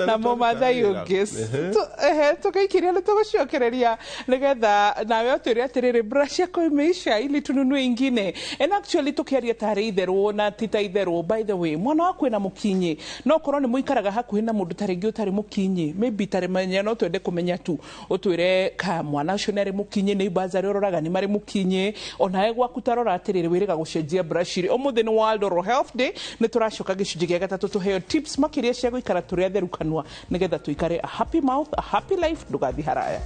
na mama thayugis tukaikiria le tugociokereria nigetha nawe oturia atiriri brush yako imeisha ili tununu ingine and actually tukiaria tari itherwo na tita itherwo. By the way, mwana waku na mukinyi no korwo ni muikaraga hakuhi na mundu taringi utari mukinyi maybe tari menya no twende kumenya tu utwire ka mwana ucio nari mukinyi ni bazari ororaga ni mari mukinyi ona gwaku tarora atiriri wiriga gucenjia brush iri umuthi ni World Oral Health Day ni turacoka gicunji gia gatatu tuheo tips makiria cia guikara turi atheru kanwa nigetha tuikare a happy mouth a happy life ndugathi haraya.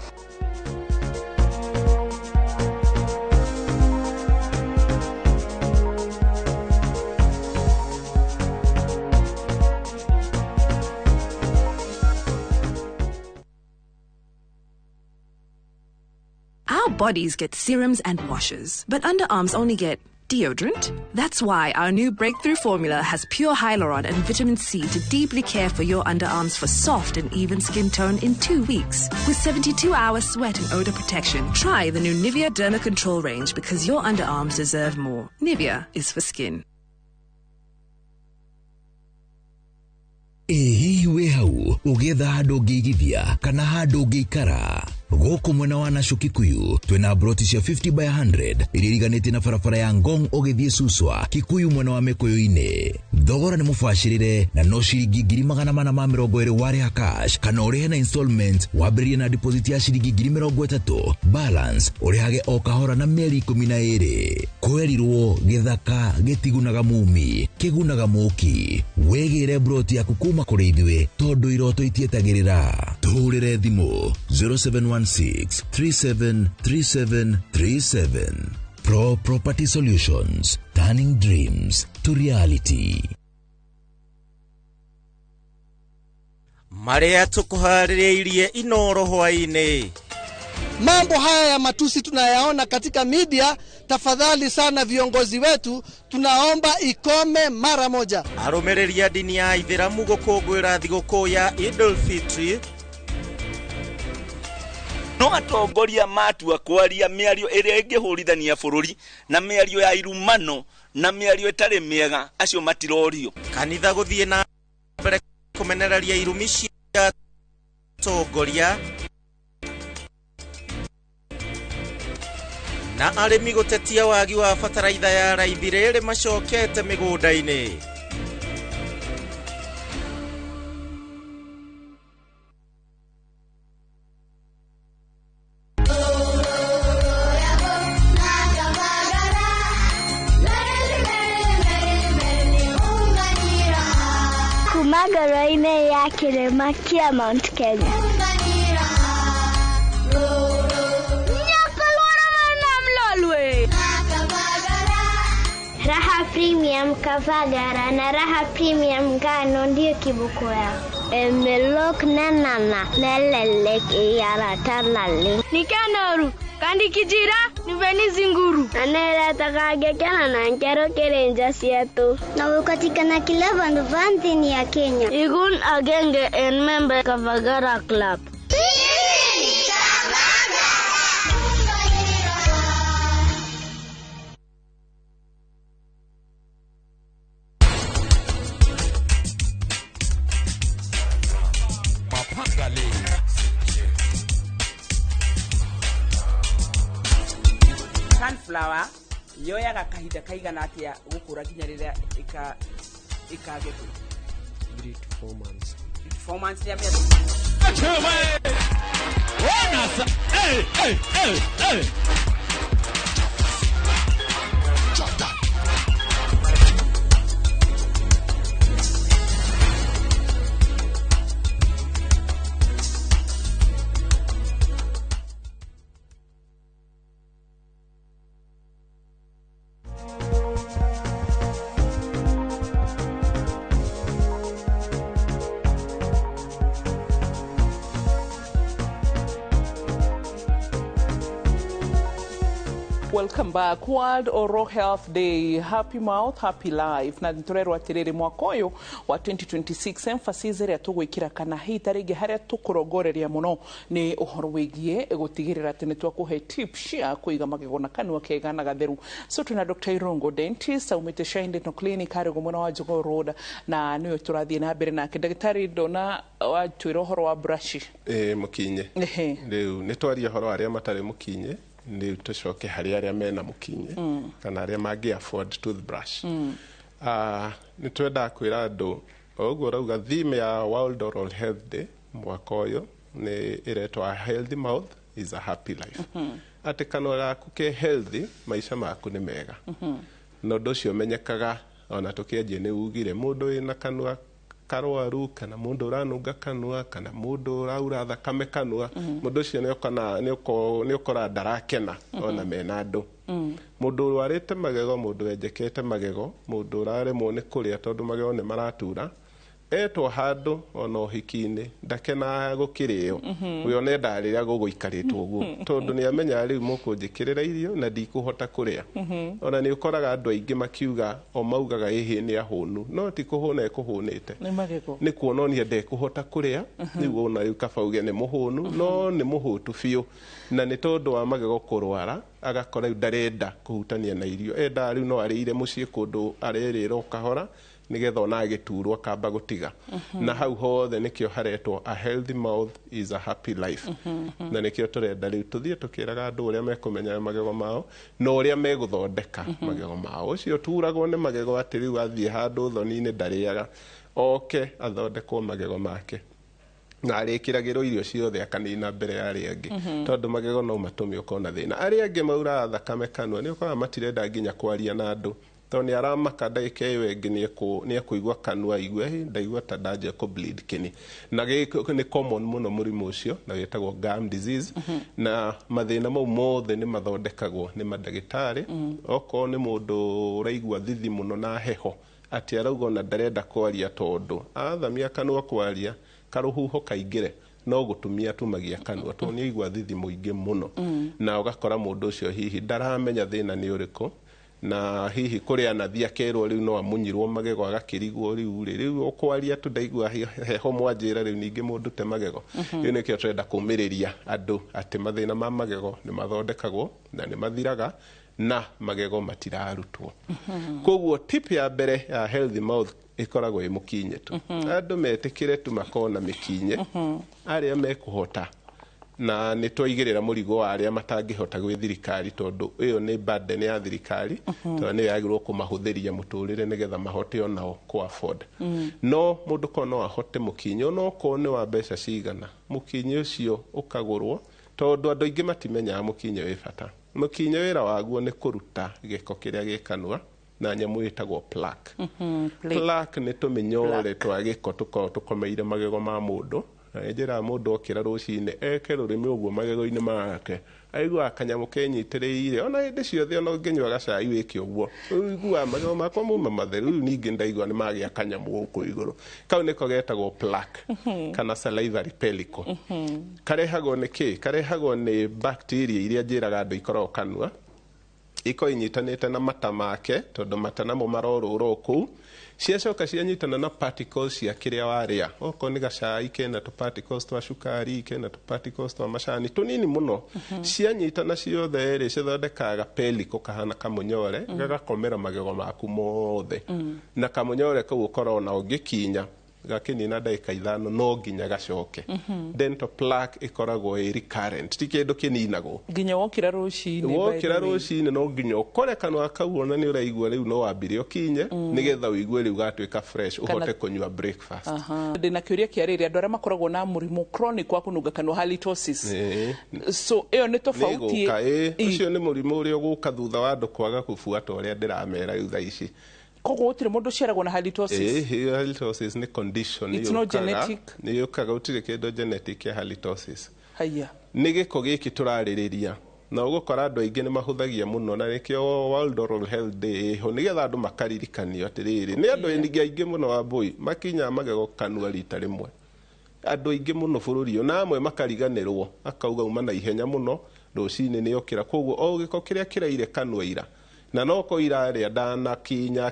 Our bodies get serums and washes, but underarms only get deodorant. That's why our new breakthrough formula has pure hyaluron and vitamin C to deeply care for your underarms for soft and even skin tone in 2 weeks. With 72-hour sweat and odor protection, try the new Nivea Derma Control range because your underarms deserve more. Nivea is for skin. Hihi we hau ugetha handu ngigithia kana handu ngiikara goko mwena wa Nasho Kikuyu twina broti cia 50 by 100 iriganite na barabara ya Ngong ugithie Suswa Kikuyu mwena wa Mekuyu-ini. Thogora ni mubashirire na no ciringi 420 wari ha cash kana urihe na installment wambirie na deposit ya ciringi 30 balance urihage o kahora na mieri 12. Kwerirwo githaka gitigunaga mumi kigunaga muki wegire broti ya kukuma kuri ithwe tondu iroto itietagirira. Tuhurire thimu 0716373737. Pro Property Solutions, turning dreams to reality. Maria tukuhaririirie Inoro hwaini. Mambo haya ya matusi tunayaona katika media, tafadhali sana viongozi wetu tunaomba ikome mara moja. Arumereria dini ya Ithiramu gukungwira thigũkũ ya Idul Fitri no atongoria matua kwaria miario iria ingihurithania bururi na miario ya irumano na miario itari miega acio matirorio. Kanitha guthie na mbere kumenereria irumi cia atongoria na arimi gutetia wagi wa bataraitha ya raithiriri macokete migunda-ini. Magaraine ya kirema kia Mount Kenya. Raha Premium Kavagara na Raha Premium Ngano ndio kibuko yao. Emelok na nana lelelek yara talali. Nikanoru kandi kijira niveni zinguru. Anela takage kana na nkero kerenja sietu. Na ukatikana kila vanti ya Kenya. Igun agenge en member Kavagara Club. Sunflower yoyaga kahinda kaigana atia gukura kinya riria ikagetwo 3 to 4 months. 4 months ya mbere. Hey. Welcome back. World Oral Health Day. Happy mouth, happy life. Na nturerwa atiriri mwaka uyu wa 2026 emphasis ria tugwikira kana hi taringi haria tukurongoreria muno ni uhoro wigie gutigirira ati ni twakuhe tips cia kuiga magego na kanua kega na gatheru. So tuna Dr. Irungu dentist aumite Shine Dental Clinic hari gumuna wa Jogoo Road na niyo turathie na mbere na ndagitari Dona wa twira uhoro wa brush mukinye riu ni twaria horo aria matari mukinye ni tucoke hari aria mena mukinye kana aria mangi afford toothbrush ni twenda kwira andu oguo rauga theme ya World Oral Health Day mwaka uyu ni iretwa healthy mouth is a happy life ati kanua gaku ke healthy maisha maku ni mega no ndocio menyekaga ona tukienje ni ugire mundu ina kanua karwaru kana mundu uranunga kanua kana mundu uraura thakame kanua mundu ucio ni ukora ndarakena ona mena andu mundu urwarite magego mundu enjekete magego mundu uraremwo ni kuria tondu magego ni maratura etwo handu ona uhikini ndakena gukirio uyo ne ndarira guguikaritwo uguo tondu ni amenya riu mukunjikirira irio na ndikuhota kuria ona ni ukoraga andu aingi makiuga o maugaga ihi ni ahunu no ti kuhuna ekuhunite ni magego ni kuononia ndekuhota kuria niu ona ukabauge ni muhunu no ni muhutu biu na ni tondu wa magego kurwara agakora ndarenda kuhutania na irio enda riu no arire mucii kundu arerira ukahora nigetha ona agiturwo akamba gutiga na hau hothe nikio haretwo a healthy mouth is a happy life na nikio turenda riu tuthie tukiraga andu uria mekumenya magego mao no uria meguthondeka magego mao ucio turagwo ni magego ati riu athie handu thoni-ini ndariaga oke athondekwo magego make na arikiragirwo irio ciothe akanina mbere ya aria angi tondu magego no matumi ukona thina aria angi maura thakame kanua ni ukoraga matirenda nginya kwaria na andu toni aramaka ndagika iyo ingi ni ekuigua kanua igwe ndaigua ta ndaje ku bleed kini na ni common muno murimu ucio na wetagwo gum disease na mathina mau mothe ni mathondekagwo ni madagitari oko ni mundu uraigua thithi muno na heho ati arauga na ndarenda kwaria tondu athamia kanua kwaria karuhuho kaingire no gutumia tumagia kanua to ni igua thithi muingi muno na ugakora mundu ucio hihi ndaramenya thina ni uriku na hihi kuria na thia kerwo riu no amunyirwo magego agakirigwo riu okwaria tu ndaigua heho mwanjira riu ningi mundu te magego riu nikio turenda kumiriria andu ati mathina ma magego ni mathondekagwo na ni mathiraga na magego matirarutwo koguo tip ya mbere ya healthy mouth ikoragwo imukinye tu andu metikire tu makona mikinye aria mekuhota na ni twaigirira murigo wa aria matangihota gwi thirikari tondu iyo ni burden ya thirikari tondu ni yagirwo kumahuthiria muturire nigetha mahote onao ku afford no mundu kono ahote mukinyo no kone wa mbeca cigana mukinyo ucio ukagurwo tondu andu aingi matimenya mukinyo wi bata mukinyo wira waguo ni kuruta giko kiria gikanua na nyamu itagwo plaque plaque ni tuminyore twa giko tukomeire magego ma mundu njira mundu okira rucine eke rurimi uguo magego-ini make aigua kanyamu kenyitiriire ona hindi ciothe ona nginywa gacai wiki uguo igua magego makwa muma matheru ningi ndaigua ni magia kanyamu guku iguru kau niko getagwo plaque kana salivary pellicle karehagwo ni ki karehagwo ni bacteria iria njiraga andu ikoragwo kanua iko inyitanite na mata make tondu mata namo maroruro kuu ciacoka cianyitana na particles cia kiria waria oko ni gacai kena tu particles twa cukari kena tu particles twa macani tunini muno cianyitana ciothe ri cithondekaga pellicle kahana kamunyore gagakomera magego maku mothe na kamunyore kau ukorwo na ungikinya gakinina ndagika 5 no nginya gacoke dental plaque ikoragwo i recurrent ti kindu kininagwo nginya wokira rucini no nginya ukore kanua kau ona ni uraigua riu no wambire ukinye nigetha uigue riu gatwika fresh uhote kunywa breakfast ndina kiuria kiariri andu aria makoragwo na murimu chronic wa kununga kanua halitosis so iyo ni tofauti ucio ni murimu uria uguka thutha wa andu kwaga kufuata uria ndiramera riu thaa ici kogo utire mundu ciaragwo na halitosis halitosis ni condition it's not genetic ni yukaga utire kindu genetic ya halitosis haya ni giko giki turaririria na ugukora andu aingi ni mahuthagia muno na nikio World Oral Health Day ho nigetha andu makaririkania atiriri ni andu aingi muno wa boy makinya magego kanua rita rimwe andu aingi muno bururi na amwe makariganirwo akauga uma na ihenya muno rucini ni okira koguo o giko kiria kiraire kanua ira na noko iraria ndana kinya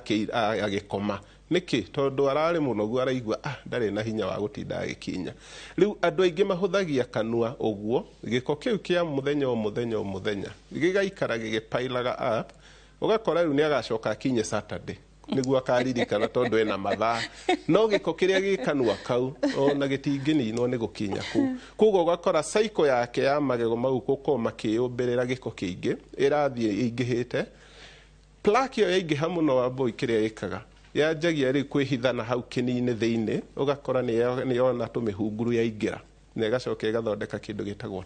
agikoma niki tondu arari munogu araigua ndari na hinya wa gutinda agikinya riu andu aingi mahuthagia kanua uguo giko kiu kia muthenya gigaikara gigipailaga up ugakora riu ni agacoka akinye Saturday niguo akaririkana tondu ena mathaa no giko kiria gikanua kau ona gitingininwo ni gukinya ku koguo ugakora cycle yake ya magego mau guko makiumbirira giko kiingi irathie ingihite plaque yo yaingiha muno wa boy kiria ikaga yanjagia ri kwihithana hau kinini thiini ugakora ni yona tumihunguru yaingira na igacoka igathondeka kindu gitagwo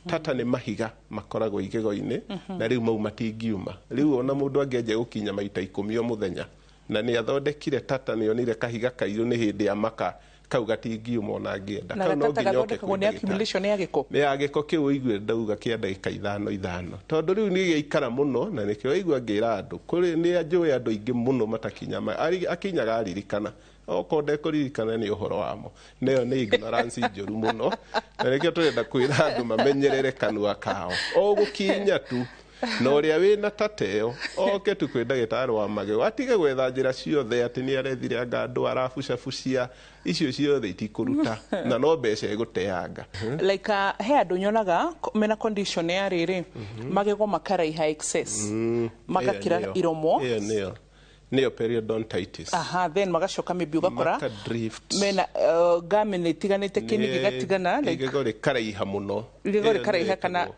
tata ni mahiga makoragwo igego-ini na riu mau matingiuma riu ona mundu angeje gukinya maita 10 o muthenya na ni athondekire tata ni onire kahiga kairu ni hindi ya maka kau gatingiuma ona angienda kau no nginyoke ni accumulation ya giko ya giko kiu igwe ndauga kia ndagika 5 tondu riu ni giikara muno na nikio igwa ngira andu kuri ni anjui andu ingi muno matakinya akinyaga aririkana okonde kuririkana ni uhoro wamo neyo ni ignorance njuru muno na nikio turenda kwira andu mamenyerere kanua kao o gukinya tu no uria wina tateo oke tu kwi ndagitari wa magego atige gwetha njira ciothe ati ni arethire anga andu arabucabucia icio ciothe itikuruta na no mbeca iguteanga like he andu nyonaga mena condition ya riri magego makaraiha excess magakira iromo neo periodontitis then magacoka maybe ugakora mena gamene tiganite kinigi gatigana like igore karaiha muno igore karaiha kana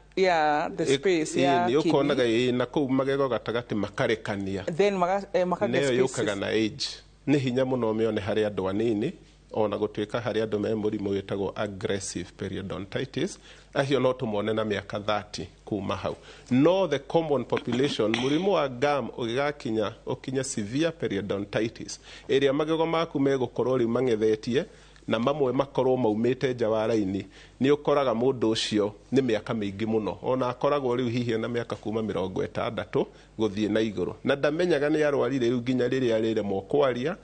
the space ya ni ukonaga na kou magego gatagati makarekania then makaga neo yukaga na age ni hinya muno meone hari andu anini ona gutwika hari andu me murimu witagwo aggressive periodontitis acio no tumone na miaka 30 kuma hau no the common population murimu wa gum ukinya severe periodontitis area magego maku megukorwo ri mangethetie na mamwe makorwo maumite nja wa raini ni ukoraga mundu ucio ni miaka mingi muno ona akoragwo riu hihi na miaka kuma 60 guthie na iguru na ndamenyaga ni arwarire riu nginya riria riremwo kwaria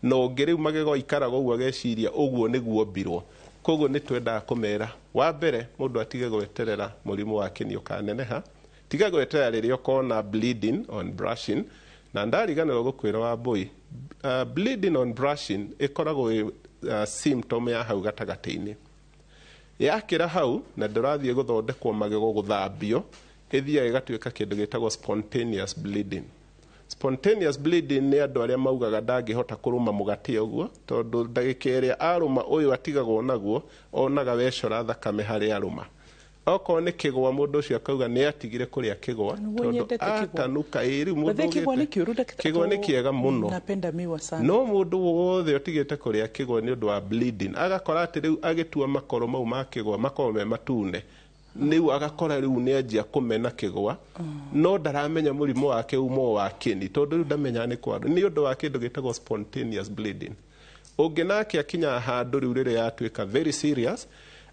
no ngiriu magego ikaraga uguo geciria uguo niguo mbirwo koguo ni twenda kumera wa mbere mundu atige gweterera murimu wa kinio kaneneha tiga gweterera riria ukona bleeding on brushing na ndariganirwo gukwira wa boy bleeding on brushing ikoragwo symptom ya hau gatagati-ini yakira hau na ndirathie guthondekwo magego guthambio ithia igatuika kindu gitagwo spontaneous bleeding. Spontaneous bleeding ni andu aria maugaga ndangihota kuruma mugati uguo tondu ndagika iria aruma uyu atigagwo naguo onaga wecora thakame hari aruma oko ni kigwa mundu ucio akauga ni atigire kuria kigwa tondu atanuka iri mundu kigwa ni kiega muno napenda miwa sana no mundu wothe utigite kuria kigwa ni undu wa bleeding agakora ati riu agitua makoro mau ma kigwa makoro me matune niu agakora riu ni anjia kumena kigwa no ndaramenya murimu wake umo wa kini tondu ndamenya ni kwandu ni undu wa kindu gitagwo spontaneous bleeding unginake akinya handu riu riria yatuika very serious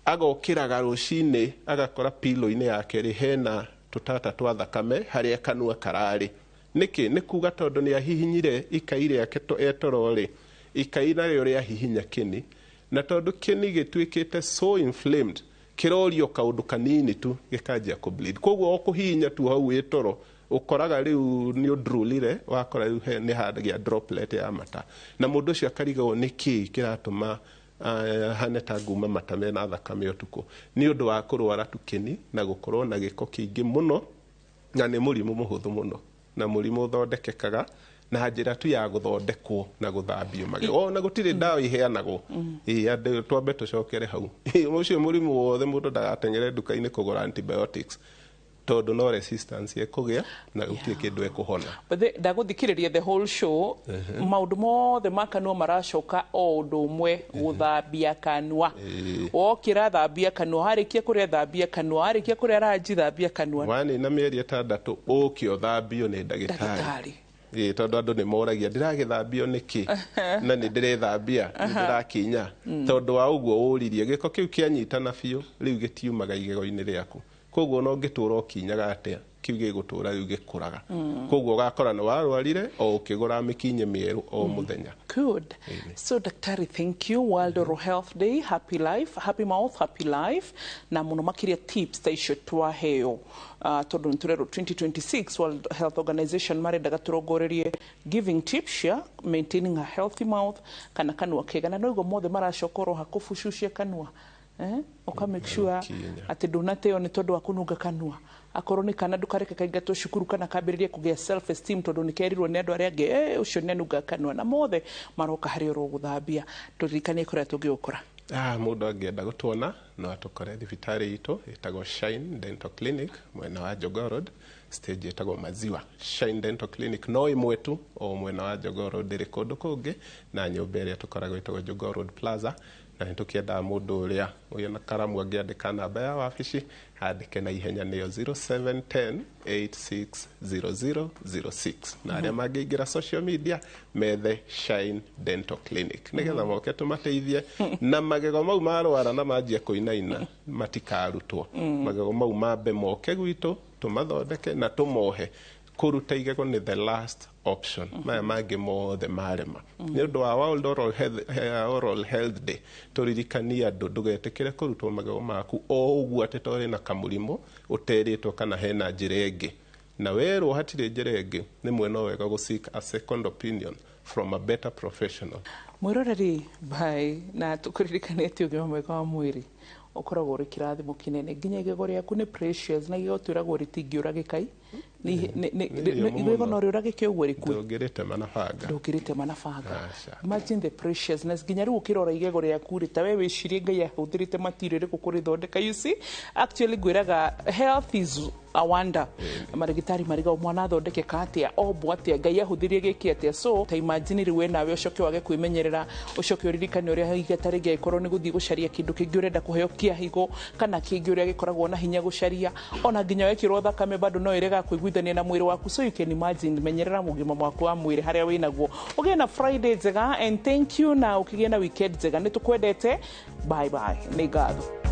agokiraga rucini agakora pilo-ini yake ri hena tutata twa thakame haria kanua karari niki ni kuga tondu ni ahihinyire ikaire yake etorori ikaina rio ria hihinya kini na tondu kini gitwikite so inflamed kirorio kaundu kanini tu gikanjia ku bleed koguo okuhinya tu hau etoro ukoraga riu ni udrulire wakora riu ni handagia droplet ya mata na mundu ucio akarigwo niki kiratuma hane ta nguma matame na thakame utuku ni undu wa kurwara tukini na gukorwo na giko kingi muno na ni murimu muhuthu muno na murimu thondekekaga na njira tu ya guthondekwo na guthambio magego na gutire ndawa iheanagwo andu twambe tucokere hau ucio murimu wothe mundu ndagatengere nduka-ini kugura antibiotics tondu no resistance ekugia na gutie kindu ekuhona but ndaguthikiriria the whole show maundu mothe makanua maracoka o undu umwe guthambia kanua okira thambia kanua harikia kuria thambia kanua harikia kuria ranji thambia kanua wani na mieri 6 ukio thambio ni ndagitari tondu andu ni moragia ndiragithambio niki na ni ndirethambia ndirakinya tondu wa uguo uririe giko kiu kianyitana biu riu gitiumaga igego-ini riaku koguo no ngĩtũra ũkinyaga atĩa kiu gĩgũtũra rĩu gĩkũraga koguo ũgakora nĩ warwarire o ũkĩgũra mĩkinye mĩerũ o mũthenya. Good. So daktari, thank you. World Oral Health Day, happy life, happy mouth, happy life. Na mũno makĩria tips ta icio twaheo tondũ nĩtũrerwo 2026 World Health Organization marendaga tũrongorerie giving tips ya maintaining a healthy mouth kana kanua kega, na noiguo mothe maracokorwo hakubucucia kanua uka make sure ati ndunateo ni tondu wa kununga kanua, akorwo ni kana ndukareke kaingatwo cukuru kana kambiririe kugia self esteem tondu nikerirwo ni andu aria angi ucio ni anunga kanua, na mothe maroka hari oro guthambia turirikanie kuria tungiukora. Mundu angienda gutuona no atukore thibitari itu itagwo Shine Dental Clinic mwena wa Jogoo Road, stage itagwo Maziwa. Shine Dental Clinic no imwe tu o mwena wa Jogoo Road iri kundu kungi, na nyumba iria tukoragwo itagwo Jogoo Road Plaza. Na nitukienda mundu uria uyu na karamu angiandika namba ya wabici andike na ihenya niyo 0710860006 na aria mangiingira social media methe Shine Dental Clinic nigetha moke tumateithie na magego mau marwara na manjia kuinaina matikarutwo magego mau mambe moke gwitu tumathondeke na tumohe kuruta igego ni the last option maya mangi mothe marema ni undu wa World Oral Health Day turirikania andu ndugetikire kurutwo magego maku o uguo ati tori na kamurimu uteritwo kana hena njira ingi, na werwo hatire njira ingi ni mwena wega go seek a second opinion from a better professional. Mwiroreri bai na tukuririkania ati ugima mwega wa mwiri ukoragwo uri kirathimo kinene nginya igego riaku ni precious na igego twiragwo ritingiuragikai ni igego no riuragike uguo rikuo ndungirite manabanga. Imagine the preciousness nginya riu ukirora igego riaku rita we wicirie Ngai ahũthĩrĩte material riku kurithondeka. You see, actually gwiraga health is a wonder. Marigitari mariga mwana athondeke katia obo atia Ngai ahũthĩrie giki atia. So ta imagine riu nawe ucoke wage kwimenyerera ucoke uririkane uria igatari gikorwo ni guthii gucaria kindu kingi urenda kuheo kia higo kana kingi uria gikoragwo na hinya gucaria ona nginya wekirwo thakame bado no irega kuiguithania na mwiri waku. So you can imagine menyerera mugima waku wa mwiri haria winaguo. Ugie na Friday njega and thank you, na ukigia na weekend njega. Nitukwendete. Bye bye. Ni ngatho.